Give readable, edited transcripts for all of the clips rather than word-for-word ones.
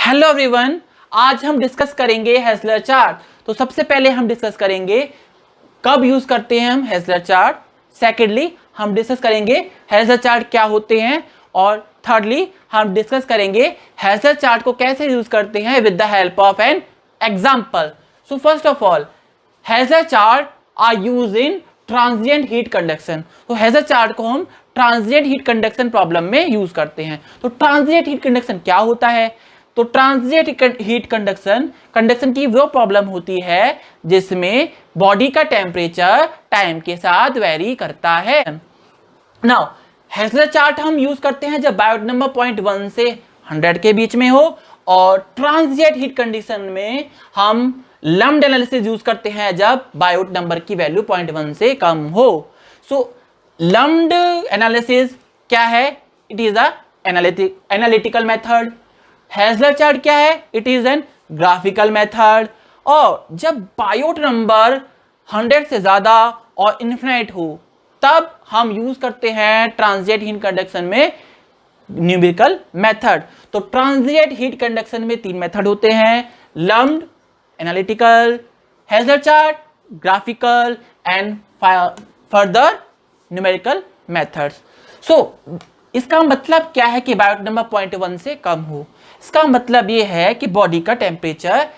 Hello everyone, आज हम discuss करेंगे हेजलर चार्ट। तो सबसे पहले हम डिस्कस करेंगे कब यूज करते हैं हम हेजलर चार्ट। सेकेंडली हम डिस्कस करेंगे हेजलर चार्ट क्या होते हैं, और थर्डली हम डिस्कस करेंगे हेजलर चार्ट को कैसे यूज करते हैं with the help of an example. So first of all, Heisler chart are use in transient heat conduction. तो हेजलर चार्ट को हम ट्रांजिएंट हीट कंडक्शन प्रॉब्लम में यूज करते हैं। तो ट्रांजिएंट हीट कंडक्शन क्या होता है? तो ट्रांजिएंट हीट कंडक्शन की वो प्रॉब्लम होती है जिसमें बॉडी का टेम्परेचर टाइम के साथ वेरी करता है। नाउ हेजलर चार्ट हम यूज करते हैं जब बायोट नंबर 0.1 से 100 के बीच में हो, और ट्रांजिएंट हीट कंडीशन में हम लम्प्ड एनालिसिस यूज करते हैं जब बायोट नंबर की वैल्यू 0.1 से कम हो। सो लम्प्ड एनालिसिस क्या है? It is a analytical method. Heisler chart क्या है? It is an graphical method. और जब बायोट नंबर 100 से ज्यादा और इन्फिनाइट हो तब हम यूज करते हैं ट्रांजिएंट हीट कंडक्शन में न्यूमेरिकल मेथड। तो ट्रांजिएंट हीट कंडक्शन में 3 मेथड होते हैं: lumped, analytical, Heisler chart, graphical and further numerical methods. So इसका मतलब क्या है कि बायोट नंबर 0.1 से कम हो? इसका मतलब ये है कि बॉडी का टेम्परेचर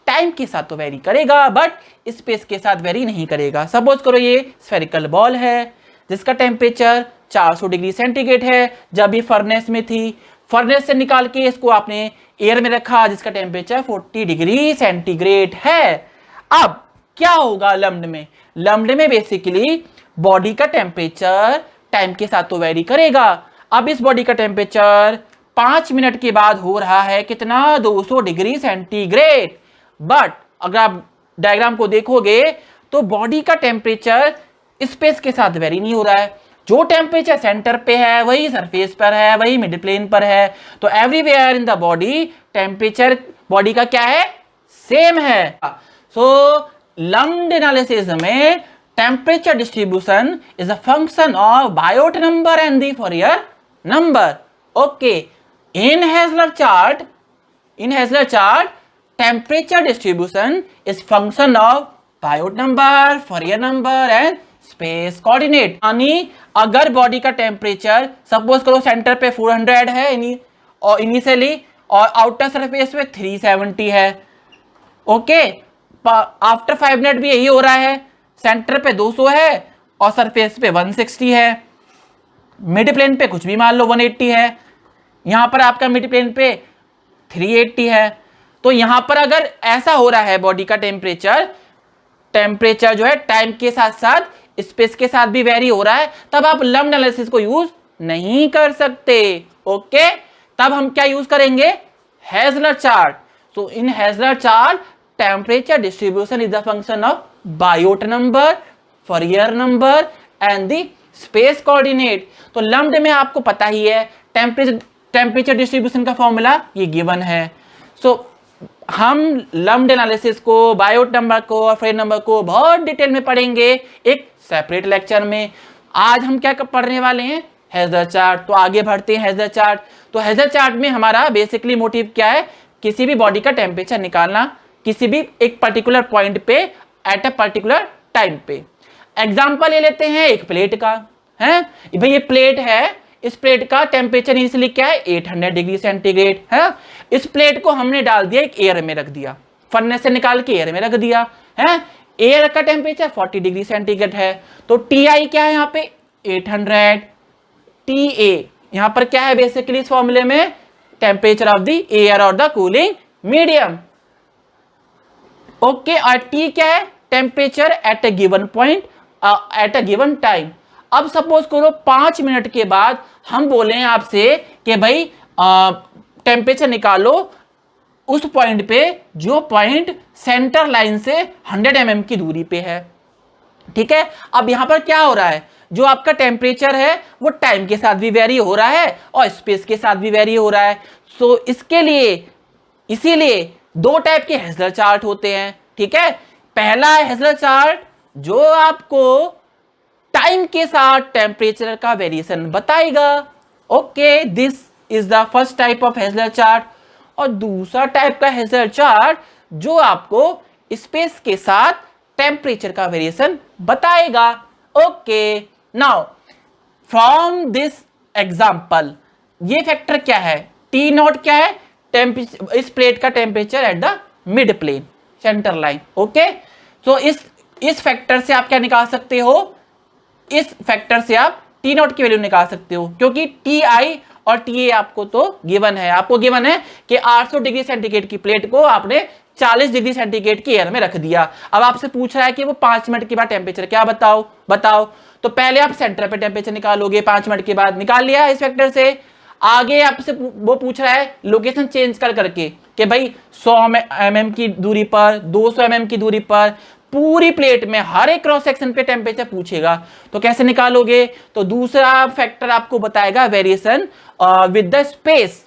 टाइम के साथ तो वेरी करेगा बट स्पेस के साथ वेरी नहीं करेगा। सपोज करो ये स्फेरिकल बॉल है जिसका टेम्परेचर 400 डिग्री सेंटीग्रेड है। जब ये फर्नेस में थी, फर्नेस से निकाल के इसको आपने एयर में रखा जिसका टेम्परेचर 40 डिग्री सेंटीग्रेड है। अब क्या होगा लम्प्ड में? लम्प्ड में बेसिकली बॉडी का टेम्परेचर टाइम के साथ तो वेरी करेगा। अब इस बॉडी का टेम्परेचर 5 मिनट के बाद हो रहा है कितना? 200 डिग्री सेंटीग्रेड। बट अगर आप डायग्राम को देखोगे तो बॉडी का टेम्परेचर स्पेस के साथ वेरी नहीं हो रहा है। जो टेम्परेचर सेंटर पे है वही सरफेस पर है, वही मिड प्लेन पर है। तो everywhere in the body temperature body का क्या है? सेम है। सो लम्प्ड एनालिसिस में temperature distribution is a function of Biot number and the फॉरियर number. Okay, in Heizler chart temperature distribution is function of Biot number, Fourier number and space coordinate। यानी अगर body का temperature suppose करो centre पे 400 है और initially, और outer surface पे 370 है। ओके, आफ्टर 5 मिनट भी यही हो रहा है। सेंटर पे 200 है और सरफेस पे 160 है। मिड प्लेन पे कुछ भी मान लो 180 है। यहां पर आपका मिड प्लेन पे 380 है। तो यहां पर अगर ऐसा हो रहा है बॉडी का टेम्परेचर जो है टाइम के साथ साथ स्पेस के साथ भी वेरी हो रहा है, तब आप लम्प्ड एनालिसिस को यूज नहीं कर सकते। ओके, तब हम क्या यूज करेंगे? Heisler chart. So in Heisler chart temperature distribution is the function of Biot number, Fourier number and the space coordinate. तो लम्प्ड में आपको पता ही है टेम्परेचर डिस्ट्रीब्यूशन का फॉर्मूला ये गिवन है। सो हम लम्प्ड एनालिसिस को, बायोट नंबर को और फॉरियर नंबर को बहुत डिटेल में पढ़ेंगे एक सेपरेट लेक्चर में। आज हम क्या पढ़ने वाले हैं? हेजलर चार्ट। तो आगे बढ़ते हैं हेजलर चार्ट। तो हेजलर चार्ट में हमारा बेसिकली मोटिव क्या है? किसी भी बॉडी का टेम्परेचर निकालना किसी भी एक पर्टिकुलर पॉइंट पे एट अ पर्टिकुलर टाइम पे। एग्जाम्पल ले लेते हैं एक प्लेट का। है भाई, ये प्लेट है, इस प्लेट का टेम्परेचर इनिशियली क्या है? 800 डिग्री सेंटीग्रेड है। इस प्लेट को हमने डाल दिया एक एयर में रख दिया, फर्नेस से निकाल के एयर में रख दिया है। एयर का टेम्परेचर 40 डिग्री सेंटीग्रेड है। तो टी क्या है यहाँ पे? 800। TA यहाँ पर क्या है बेसिकली इस फॉर्मूले में? टेम्परेचर ऑफ द एयर और द कूलिंग मीडियम। ओके, और टी क्या है? Temperature at a given point at a given time. अब सपोज करो 5 मिनट के बाद हम बोले हैं आपसे कि भाई टेम्परेचर निकालो उस पॉइंट पे जो पॉइंट सेंटर लाइन से 100 mm की दूरी पे है। ठीक है, अब यहां पर क्या हो रहा है? जो आपका टेम्परेचर है वो टाइम के साथ भी वेरी हो रहा है और स्पेस के साथ भी वेरी हो रहा है। सो इसके लिए इसीलिए 2 टाइप के हेजलर चार्ट होते हैं। ठीक है, पहला हेजलर चार्ट जो आपको टाइम के साथ टेम्परेचर का वेरिएशन बताएगा। Okay, this is the first type of Heisler chart. और दूसरा टाइप का हैजर्ड चार्ट जो आपको स्पेस के साथ टेम्परेचर का वेरिएशन बताएगा। Okay, now from this example ये फैक्टर क्या है, टी नॉट क्या है, इस प्लेट का temperature at the mid plane centre line. Okay, तो इस फैक्टर से आप क्या निकाल सकते हो, इस फैक्टर से आप टी नॉट की वैल्यू निकाल सकते हो, क्योंकि टी आई और टी ए आपको तो गिवन है, आपको गिवन है कि 800 डिग्री सेंटीग्रेड की प्लेट को आपने 40 डिग्री सेंटीग्रेड की एयर में रख दिया। अब आपसे पूछ रहा है कि वो 5 मिनट के बाद टेम्परेचर क्या बताओ। तो पहले आप सेंटर पे टेम्परेचर निकालोगे, 5 मिनट के बाद निकाल लिया इस फैक्टर से। आगे आपसे वो पूछ रहा है लोकेशन चेंज करके कि भाई 100 mm की दूरी पर, 200 mm की दूरी पर पूरी प्लेट में हर एक क्रॉस सेक्शन पे टेम्परेचर पूछेगा, तो कैसे निकालोगे। तो दूसरा फैक्टर आपको बताएगा वेरिएशन विद द स्पेस।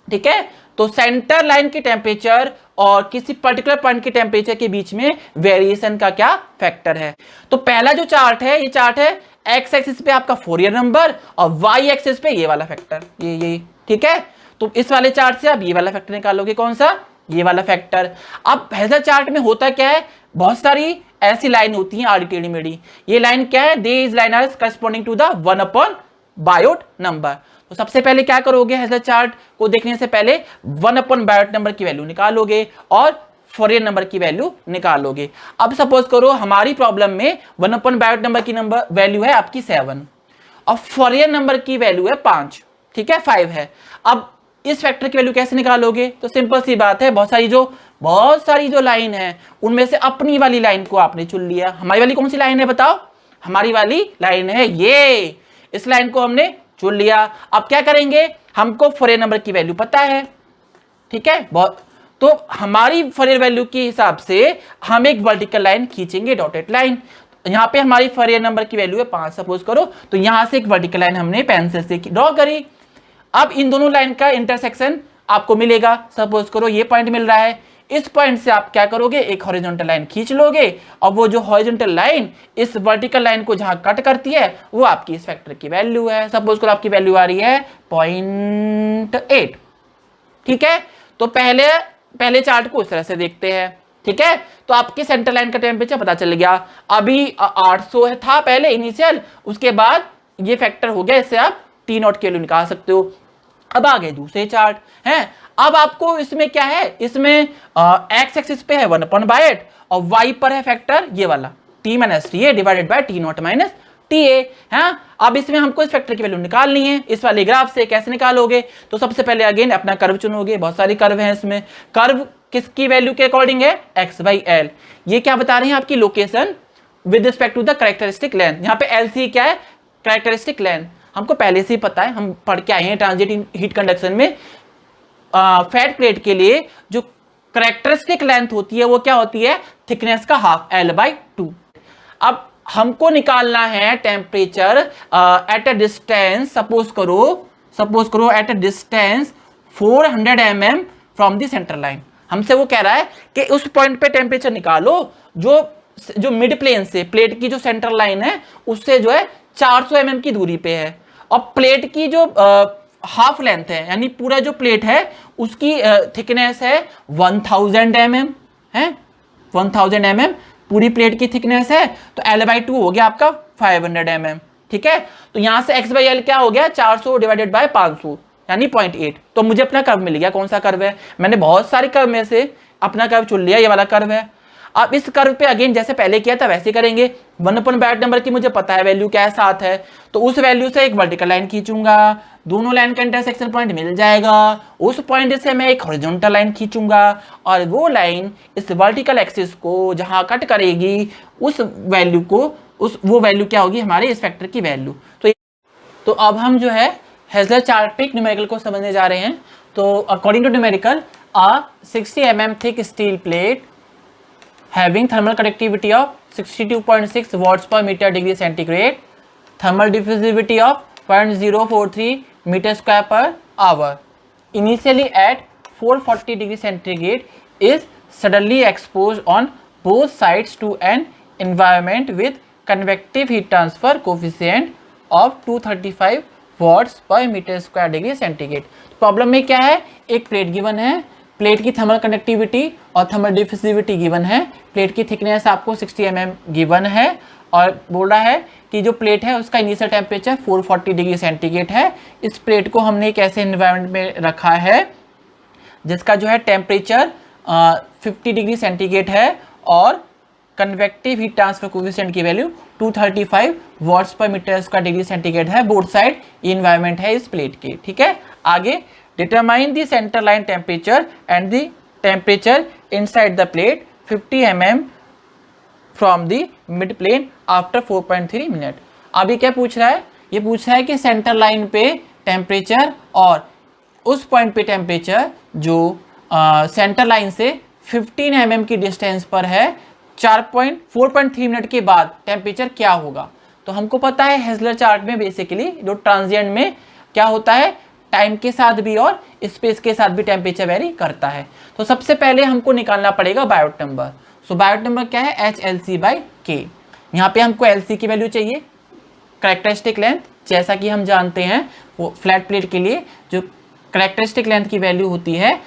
ठीक है, तो सेंटर लाइन की टेम्परेचर और किसी पर्टिकुलर पॉइंट के टेम्परेचर के बीच में वेरिएशन का क्या फैक्टर है। तो पहला जो चार्ट है, ये चार्ट है एक्स एक्सिस पे आपका फोरियर नंबर और वाई एक्सिस पे ये वाला फैक्टर, ये ठीक है। तो इस वाले चार्ट से आप ये वाला फैक्टर निकालोगे, कौन सा, ये वाला फैक्टर। अब हैजर्ड चार्ट में होता क्या है, बहुत सारी ऐसी लाइन होती हैं आड़ी टेढ़ी मेढ़ी। ये लाइन क्या है, these lines are corresponding to the 1 Biot number. तो सबसे पहले क्या करोगे, हैजर्ड चार्ट को देखने से पहले 1 बायोट नंबर की वैल्यू निकालोगे और फोरियर नंबर की वैल्यू निकालोगे। अब सपोज करो हमारी प्रॉब्लम में 1 बायोट नंबर की वैल्यू है आपकी 7 और फोरियर नंबर की वैल्यू है 5, ठीक है, 5 है। अब इस फैक्टर की वैल्यू कैसे निकालोगे, तो सिंपल सी बात है, बहुत सारी जो लाइन है उनमें से अपनी वाली लाइन को आपने चुन लिया। हमारी वाली कौन सी लाइन है बताओ, हमारी वाली लाइन है ये, इस लाइन को हमने चुन लिया। अब क्या करेंगे, हमको फोरियर नंबर की वैल्यू पता है, ठीक है, तो हमारी फोरियर वैल्यू के हिसाब से हम एक वर्टिकल लाइन खींचेंगे, डॉटेड लाइन। यहां पे हमारी फोरियर नंबर की वैल्यू है 5 सपोज करो, तो यहां से एक वर्टिकल लाइन हमने पेंसिल से ड्रॉ करी। अब इन दोनों लाइन का इंटरसेक्शन आपको मिलेगा, सपोज करो ये पॉइंट मिल रहा है, इस पॉइंट से आप क्या करोगे, एक हॉरिजॉन्टल लाइन खींच लोगे और वो जो हॉरिजॉन्टल लाइन इस वर्टिकल लाइन को जहां कट करती है वो आपकी इस फैक्टर की वैल्यू है। सपोज करो आपकी वैल्यू आ रही है 0.8, ठीक है। तो पहले चार्ट को इस तरह से देखते हैं, ठीक है। तो आपके सेंटर लाइन का टेम्परेचर पता चल गया, अभी 800 था पहले इनिशियल, उसके बाद ये फैक्टर हो गया, इससे आप टी नॉट की वैल्यू निकाल सकते हो। अब आ गए दूसरे चार्ट हैं। अब आपको इसमें क्या है, इसमें एक्स एक्सिस पे है 1/8 और वाई पर है फैक्टर ये वाला T-TA divided by T not minus TA है। अब इसमें हमको इस फैक्टर की वैल्यू निकालनी है इस वाले ग्राफ से। कैसे निकालोगे, तो सबसे पहले अगेन अपना कर्व चुनोगे, बहुत सारी कर्व है इसमें। कर्व किसकी वैल्यू के अकॉर्डिंग है, x/l। ये क्या बता रहे हैं, आपकी location with respect to the characteristic length. यहाँ पे LC क्या है, कैरेक्टरिस्टिक लेंथ, हमको पहले से ही पता है, हम पढ़ के आए हैं ट्रांजिट हीट कंडक्शन में। फैट प्लेट के लिए जो कैरेक्टरिस्टिक लेंथ होती है वो क्या होती है, थिकनेस का हाफ, L/2। अब हमको निकालना है temperature at a distance, suppose करो at a distance 400 mm from the centre line. हमसे वो कह रहा है कि उस पॉइंट पे टेम्परेचर निकालो जो मिड प्लेन से प्लेट की जो सेंटर लाइन है उससे जो है 400 mm की दूरी पे है, और प्लेट की जो हाफ लेंथ है, यानी पूरा जो प्लेट है उसकी थिकनेस है 1000 mm है, 1000 mm पूरी प्लेट की थिकनेस है। तो L/2 हो गया आपका 500 mm, ठीक है। तो यहां से x/l क्या हो गया, 400 डिवाइडेड बाय 500 यानी 0.8। तो मुझे अपना कर्व मिल गया, कौन सा कर्व है, मैंने बहुत सारे कर्व में से अपना कर्व चुन लिया, ये वाला कर्व है। अब इस कर्व पे अगेन जैसे पहले किया था वैसे करेंगे। 1/8 नंबर की मुझे पता है वैल्यू क्या है, 7 है, तो उस वैल्यू से एक वर्टिकल लाइन खींचूंगा, दोनों लाइन का इंटरसेक्शन पॉइंट मिल जाएगा, उस पॉइंट से मैं एक हॉरिजॉन्टल लाइन खींचूंगा और वो लाइन इस वर्टिकल एक्सिस को जहां कट करेगी उस वैल्यू को वो वैल्यू क्या होगी, हमारे इस फैक्टर की वैल्यू। तो अब हम जो है हेजलर चार्ट पे न्यूमेरिकल को समझने जा रहे हैं। तो according to numerical, a 60 mm thick steel plate having thermal conductivity of 62.6 watts per meter degree centigrade, thermal diffusivity of 0.043 meter square per hour, initially at 440 degree centigrade, is suddenly exposed on both sides to an environment with convective heat transfer coefficient of 235 watts पर metre square degree centigrade. Problem में क्या है, एक plate given है, plate की thermal conductivity और thermal diffusivity given है, plate की थिकनेस आपको 60 mm गिवन है और बोल रहा है कि जो प्लेट है उसका इनिशियल टेम्परेचर 440 डिग्री सेंटीग्रेड है। इस प्लेट को हमने एक ऐसे एनवायरनमेंट में रखा है जिसका जो है टेम्परेचर 50 डिग्री सेंटीग्रेड है और कन्वेक्टिव हीट ट्रांसफर कोएफिशिएंट की वैल्यू 235 वॉट्स पर मीटर स्क्वायर डिग्री सेंटीग्रेड है। बोथ साइड इन्वायरमेंट है इस प्लेट के। ठीक है, आगे determine the centre line temperature and the temperature inside the plate 50 mm from the mid plane after 4.3 minute. अभी क्या पूछ रहा है, ये पूछ रहा है कि सेंटर लाइन पे टेम्परेचर और उस पॉइंट पे टेम्परेचर जो सेंटर लाइन से 15 mm की डिस्टेंस पर है 4.3 मिनट के बाद टेम्परेचर क्या होगा। तो हमको पता है हेज़लर चार्ट में बेसिकली जो ट्रांजिएंट में क्या होता है, टाइम के साथ भी और स्पेस के साथ भी टेम्परेचर वेरी करता है। तो सबसे पहले हमको निकालना पड़ेगा बायोट नंबर। सो बायोट नंबर क्या है, HLC/K। यहाँ पे हमको LC की वैल्यू चाहिए, कैरेक्टरिस्टिक लेंथ, जैसा कि हम जानते हैं वो फ्लैट प्लेट के लिए जो कैरेक्टरिस्टिक लेंथ की वैल्यू होती है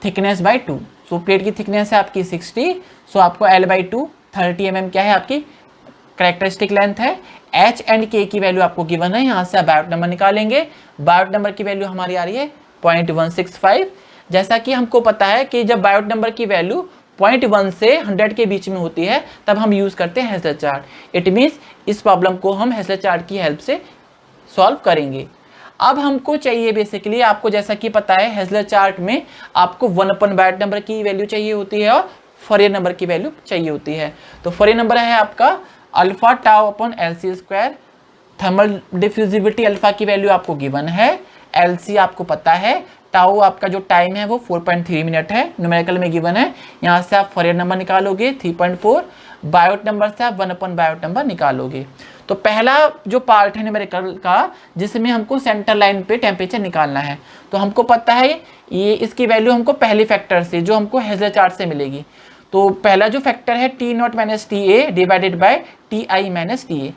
थिकनेस बाई 2। सो प्लेट की थिकनेस है आपकी 60, सो आपको L/2 30 mm क्या है आपकी कैरेक्टरिस्टिक लेंथ है। H एंड K की वैल्यू आपको गिवन है, यहाँ से आप बायोट नंबर निकालेंगे। बायोट नंबर की वैल्यू हमारी आ रही है 0.165। जैसा कि हमको पता है कि जब बायोट नंबर की वैल्यू 0.1 से 100 के बीच में होती है तब हम यूज़ करते हैं हेज़लर चार्ट। इट मीन्स इस प्रॉब्लम को हम हेज़लर चार्ट की हेल्प से सॉल्व करेंगे। अब हमको चाहिए बेसिकली, आपको जैसा कि पता है हेज़लर चार्ट में आपको 1 बायोट नंबर की वैल्यू चाहिए होती है और फॉरियर नंबर की वैल्यू चाहिए होती है। तो फॉरियर नंबर है आपका alpha tau upon LC square. Thermal diffusivity alpha की वैल्यू आपको गिवन है, LC आपको पता है, टाउ आपका जो टाइम है वो 4.3 मिनट है, न्यूमेरिकल में गिवन है। यहाँ से आप फॉरियर नंबर निकालोगे 3.4, बायोट नंबर से आप 1 बायोट नंबर निकालोगे। तो पहला जो पार्ट है न्यूमेरिकल का जिसमें हमको सेंटर लाइन पे टेम्परेचर निकालना है, तो हमको पता है ये इसकी वैल्यू हमको पहले फैक्टर से जो हमको हेज़लर चार्ट से मिलेगी। तो पहला जो फैक्टर है T0 minus TA divided by TI minus TA।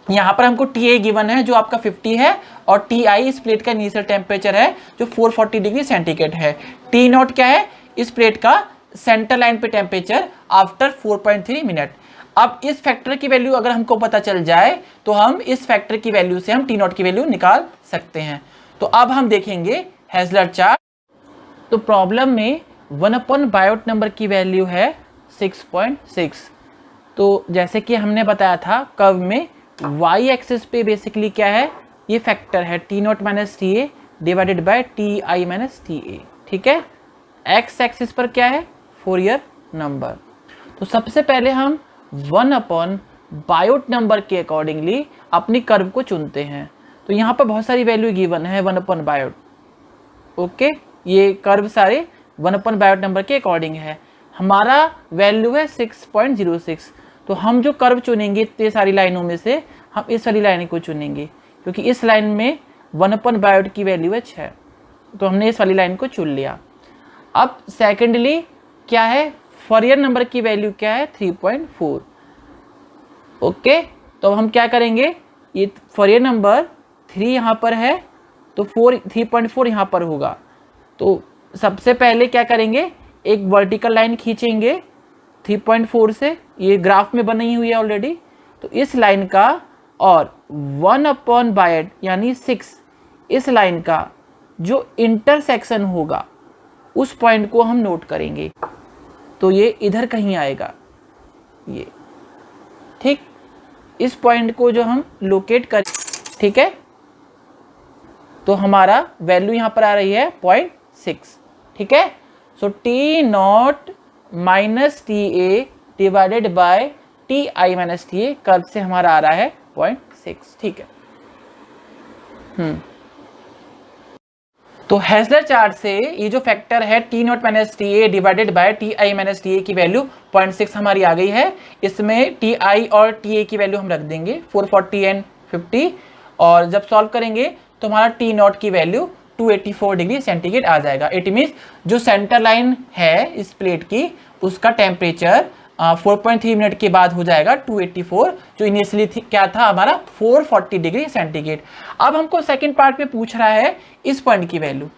यहाँ पर हमको TA गिवन है जो आपका 50 है और TI इस प्लेट का इनिशियल टेम्परेचर है जो 440 डिग्री सेंटीग्रेड है। T0 क्या है, इस प्लेट का सेंटर लाइन पे टेम्परेचर आफ्टर 4.3 मिनट। अब इस फैक्टर की वैल्यू अगर हमको पता चल जाए तो हम इस फैक्टर की वैल्यू से हम T0 की वैल्यू निकाल सकते हैं। तो अब हम देखेंगे हेज़लर चार्ट। तो प्रॉब्लम में 1 बायोट नंबर की वैल्यू है 6.6। तो जैसे कि हमने बताया था कर्व में y एक्सिस पे बेसिकली क्या है, ये फैक्टर है T0 minus TA divided by TI minus TA। ठीक है, x एक्सिस पर क्या है, फॉरियर नंबर। तो सबसे पहले हम 1 बायोट नंबर के अकॉर्डिंगली अपनी कर्व को चुनते हैं। तो यहाँ पर बहुत सारी वैल्यू गिवन है 1 बायोट। ओके, ये कर्व सारे 1 बायोट नंबर के अकॉर्डिंग है। हमारा वैल्यू है 6.06। तो हम जो कर्व चुनेंगे इतने सारी लाइनों में से हम इस वाली लाइन को चुनेंगे क्योंकि इस लाइन में 1 बायोट की वैल्यू है 6। तो हमने इस वाली लाइन को चुन लिया। अब सेकेंडली क्या है, फॉरियर नंबर की वैल्यू क्या है 3.4। ओके, तो हम क्या करेंगे, ये फॉरियर नंबर 3 यहाँ पर है तो 3.4 यहाँ पर होगा। तो सबसे पहले क्या करेंगे, एक वर्टिकल लाइन खींचेंगे 3.4 से, ये ग्राफ में बनी हुई है ऑलरेडी। तो इस लाइन का और 1 बायोट यानी 6 इस लाइन का जो इंटरसेक्शन होगा उस पॉइंट को हम नोट करेंगे। तो ये इधर कहीं आएगा, ये ठीक, इस पॉइंट को जो हम लोकेट करें, ठीक है। तो हमारा वैल्यू यहाँ पर आ रही है 0.6। ठीक है, सो T0 minus TA divided by TI minus TA curve से हमारा आ रहा है 0.6। ठीक है, तो हेज़लर चार्ट से ये जो फैक्टर है T0 minus TA divided by TI minus TA की वैल्यू 0.6 हमारी आ गई है। इसमें TI और TA की वैल्यू हम रख देंगे 440 एंड 50 और जब सॉल्व करेंगे तो हमारा T0 की वैल्यू 284 डिग्री सेंटीग्रेड आ जाएगा। इट मीन्स जो सेंटर लाइन है इस प्लेट की उसका टेम्परेचर 4.3 मिनट के बाद हो जाएगा 284, जो इनिशियली क्या था हमारा 440 डिग्री सेंटीग्रेड। अब हमको सेकंड पार्ट में पूछ रहा है इस पॉइंट की वैल्यू।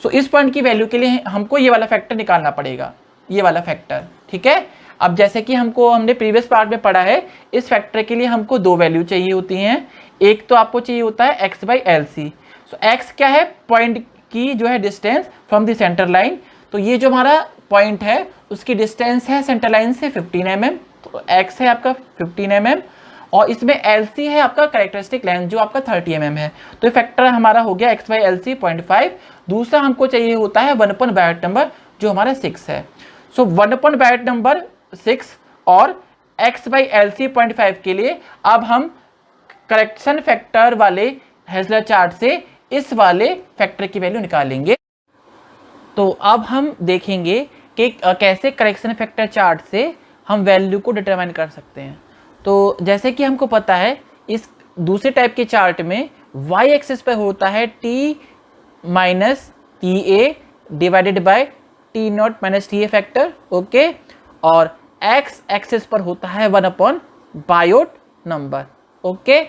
सो इस पॉइंट की वैल्यू के लिए हमको ये वाला फैक्टर निकालना पड़ेगा, ये वाला फैक्टर, ठीक है। अब जैसे कि हमने प्रीवियस पार्ट में पढ़ा है, इस फैक्टर के लिए हमको दो वैल्यू चाहिए होती हैं। एक तो आपको चाहिए होता है x/LC। सो x क्या है, पॉइंट की जो है distance from the centre line. तो ये जो हमारा पॉइंट है उसकी डिस्टेंस है सेंटर लाइन से 15 mm, तो x है आपका 15 mm, और इसमें LC है आपका कैरेक्टरिस्टिक लेंथ जो आपका 30 mm है। तो ये फैक्टर हमारा हो गया x/LC 0.5। दूसरा हमको चाहिए होता है 1 बायोट नंबर जो हमारा 6 है। सो 1 बायोट नंबर 6 और x/LC 0.5 के लिए अब हम करेक्शन फैक्टर वाले हेज़लर चार्ट से इस वाले फैक्टर की वैल्यू निकालेंगे। तो अब हम देखेंगे कि कैसे करेक्शन फैक्टर चार्ट से हम वैल्यू को डिटरमाइन कर सकते हैं। तो जैसे कि हमको पता है इस दूसरे टाइप के चार्ट में y एक्सिस पर होता है t minus T A divided by T not minus T A factor, okay, और x एक्सिस पर होता है 1 बायोट नंबर, ओके।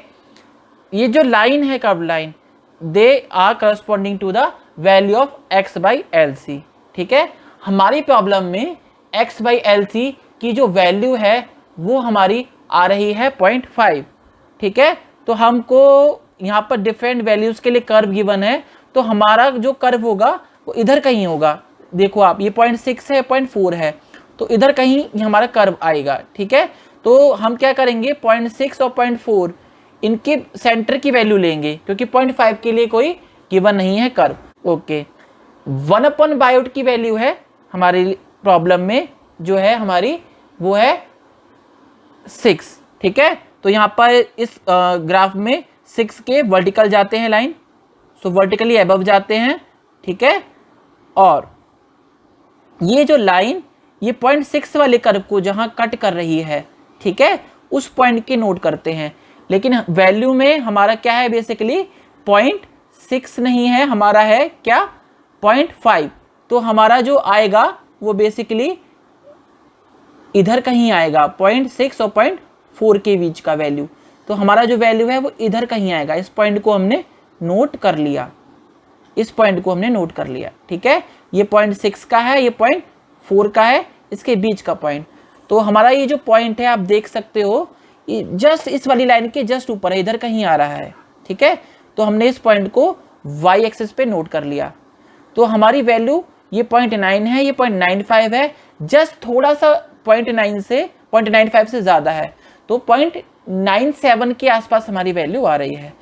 ये जो लाइन है curve line, they are corresponding to the value of x/LC, ठीक है। हमारी प्रॉब्लम में x/LC की जो वैल्यू है वो हमारी आ रही है 0.5, ठीक है। तो हमको यहाँ पर डिफरेंट वैल्यूज के लिए कर्व गिवन है, तो हमारा जो कर्व होगा वो इधर कहीं होगा। देखो आप, ये 0.6 है, 0.4 है, तो इधर कहीं हमारा कर्व आएगा, ठीक है। तो हम क्या करेंगे, 0.6 और 0.4 इनके सेंटर की वैल्यू लेंगे, क्योंकि 0.5 के लिए कोई गिवन नहीं है कर्व, ओके। 1 बायोट की वैल्यू है हमारी प्रॉब्लम में, जो है हमारी वो है 6, ठीक है। तो यहाँ पर इस ग्राफ में 6 के वर्टिकल जाते हैं लाइन, सो वर्टिकली अबव जाते हैं, ठीक है। और ये जो लाइन ये 0.6 वाले कर्व को जहाँ कट कर रही है, ठीक है, उस पॉइंट के नोट करते हैं। लेकिन वैल्यू में हमारा क्या है, बेसिकली 0.6 नहीं है, हमारा है क्या 0.5। तो हमारा जो आएगा वो बेसिकली इधर कहीं आएगा, 0.6 और 0.4 के बीच का वैल्यू। तो हमारा जो वैल्यू है वो इधर कहीं आएगा। इस पॉइंट को हमने नोट कर लिया, इस पॉइंट को हमने नोट कर लिया, ठीक है। ये 0.6 का है, ये 0.4 का है, इसके बीच का पॉइंट। तो हमारा ये जो पॉइंट है आप देख सकते हो, जस्ट इस वाली लाइन के जस्ट ऊपर है, इधर कहीं आ रहा है, ठीक है। तो हमने इस पॉइंट को y एक्सिस पे नोट कर लिया। तो हमारी वैल्यू ये 0.9 है, ये 0.95 है, जस्ट थोड़ा सा 0.9 से 0.95 से ज़्यादा है, तो 0.97 के आसपास हमारी वैल्यू आ रही है।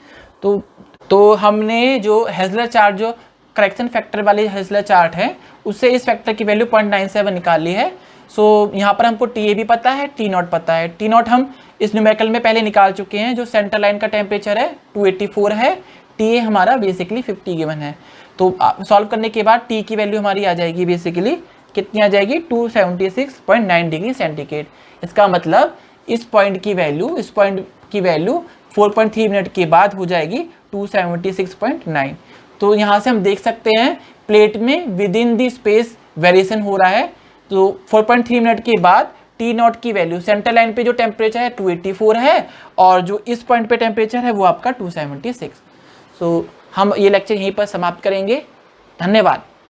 तो हमने जो हेज़लर चार्ट, जो करेक्शन फैक्टर वाले हेज़लर चार्ट है, उससे इस फैक्टर की वैल्यू 0.97 निकाल ली है। सो यहाँ पर हमको टी ए भी पता है, टी नॉट पता है। टी नॉट हम इस न्यूमेरिकल में पहले निकाल चुके हैं, जो सेंटर लाइन का टेम्परेचर है 284 है, टी ए हमारा बेसिकली 50 गिवन है। तो सॉल्व करने के बाद टी की वैल्यू हमारी आ जाएगी, बेसिकली कितनी आ जाएगी, 276.9 डिग्री सेंटीग्रेड। इसका मतलब इस पॉइंट की वैल्यू 4.3 मिनट के बाद हो जाएगी 276.9। तो यहाँ से हम देख सकते हैं प्लेट में with in the space variation हो रहा है। तो 4.3 मिनट के बाद टी नॉट की वैल्यू, सेंटर लाइन पे जो टेम्परेचर है 284 है, और जो इस पॉइंट पे टेम्परेचर है वो आपका 276। सो हम ये लेक्चर यहीं पर समाप्त करेंगे। धन्यवाद।